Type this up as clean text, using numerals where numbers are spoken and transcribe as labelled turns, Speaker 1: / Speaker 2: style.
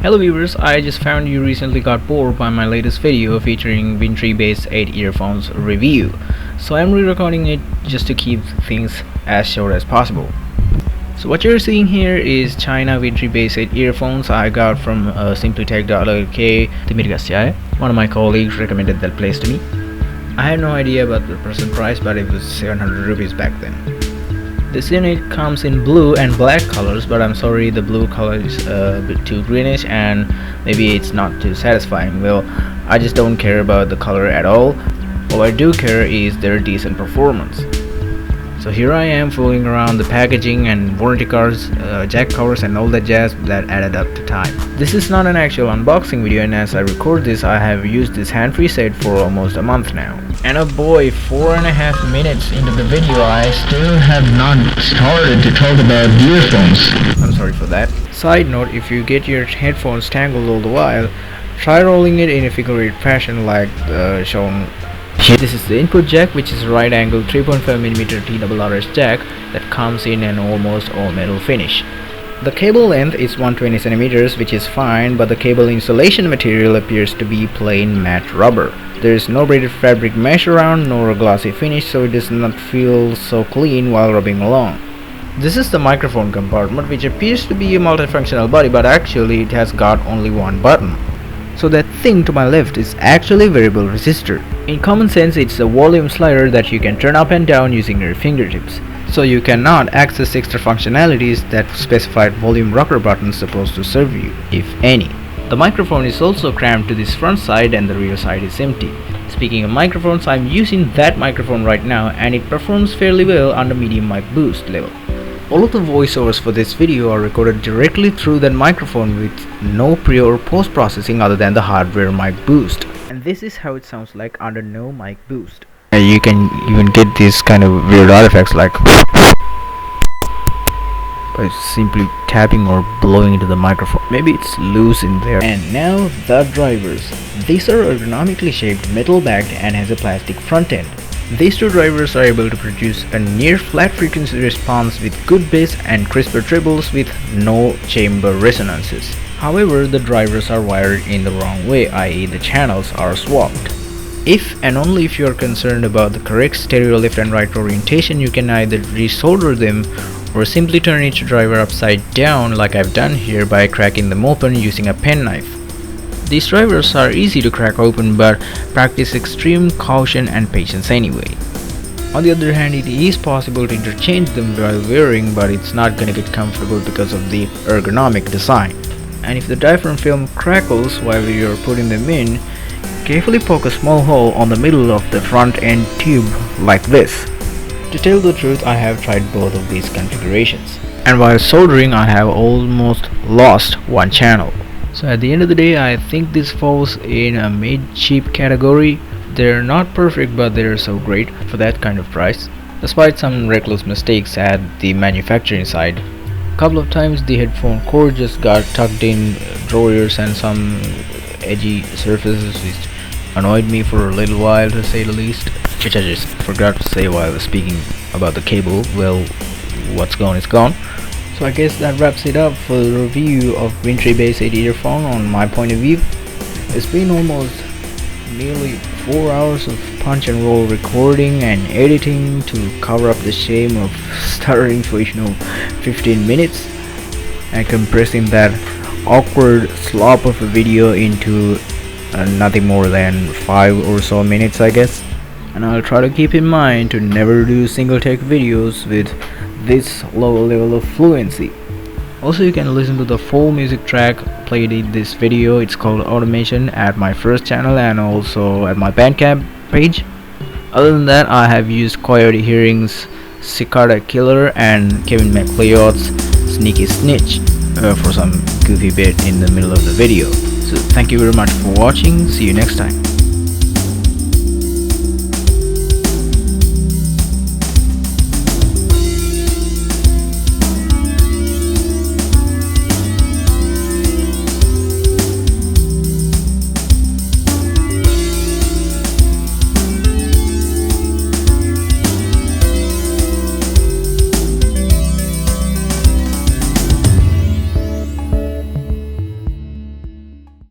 Speaker 1: Hello viewers, I just found you recently got bored by my latest video featuring Wintry Bass 8 earphones review. So I'm re-recording it just to keep things as short as possible. So what you're seeing here is China Wintry Bass 8 earphones I got from simplytech.lk. One of my colleagues recommended that place to me. I had no idea about the present price, but it was 700 rupees back then. This unit comes in blue and black colors, but I'm sorry, the blue color is a bit too greenish and maybe it's not too satisfying. Well, I just don't care about the color at all. All I do care is their decent performance. So here I am fooling around the packaging and warranty cards, jack covers and all that jazz that added up to time. This is not an actual unboxing video, and as I record this I have used this hand-free set for almost a month now. And oh boy, 4.5 minutes into the video I still have not started to talk about earphones. I'm sorry for that. Side note, if you get your headphones tangled all the while, try rolling it in a figure eight fashion like shown. This is the input jack, which is right angle 3.5mm TRRS jack that comes in an almost all metal finish. The cable length is 120cm, which is fine, but the cable insulation material appears to be plain matte rubber. There is no braided fabric mesh around nor a glossy finish, so it does not feel so clean while rubbing along. This is the microphone compartment, which appears to be a multifunctional body, but actually it has got only one button. So that thing to my left is actually a variable resistor. In common sense, it's a volume slider that you can turn up and down using your fingertips. So you cannot access extra functionalities that specified volume rocker button is supposed to serve you, if any. The microphone is also crammed to this front side and the rear side is empty. Speaking of microphones, I'm using that microphone right now and it performs fairly well under medium mic boost level. All of the voiceovers for this video are recorded directly through that microphone with no pre or post processing other than the hardware mic boost. And this is how it sounds like under no mic boost. You can even get these kind of weird artifacts like by simply tapping or blowing into the microphone. Maybe it's loose in there. And now the drivers. These are ergonomically shaped, metal backed and has a plastic front end. These two drivers are able to produce a near flat frequency response with good bass and crisper trebles with no chamber resonances. However, the drivers are wired in the wrong way, i.e. the channels are swapped. If and only if you are concerned about the correct stereo left and right orientation, you can either resolder them or simply turn each driver upside down like I've done here by cracking them open using a penknife. These drivers are easy to crack open, but practice extreme caution and patience anyway. On the other hand, it is possible to interchange them while wearing, but it's not gonna get comfortable because of the ergonomic design. And if the diaphragm film crackles while you're putting them in, carefully poke a small hole on the middle of the front end tube like this. To tell the truth, I have tried both of these configurations, and while soldering I have almost lost one channel. So at the end of the day, I think this falls in a mid-cheap category. They're not perfect, but they're so great for that kind of price, despite some reckless mistakes at the manufacturing side. A couple of times the headphone cord just got tucked in drawers and some edgy surfaces which annoyed me for a little while, to say the least, which I just forgot to say while speaking about the cable. Well, what's gone is gone. So I guess that wraps it up for the review of Wintry Bass 8 earphone on my point of view. It's been almost nearly 4 hours of punch and roll recording and editing to cover up the shame of stuttering for 15 minutes and compressing that awkward slop of a video into nothing more than 5 or so minutes, I guess. And I'll try to keep in mind to never do single take videos with this low level of fluency. Also, you can listen to the full music track played in this video. It's called Automation at my first channel and also at my Bandcamp page. Other than that, I have used Coyote Hearing's Cicada Killer and Kevin MacLeod's Sneaky Snitch for some goofy bit in the middle of the video. So thank you very much for watching. See you next time.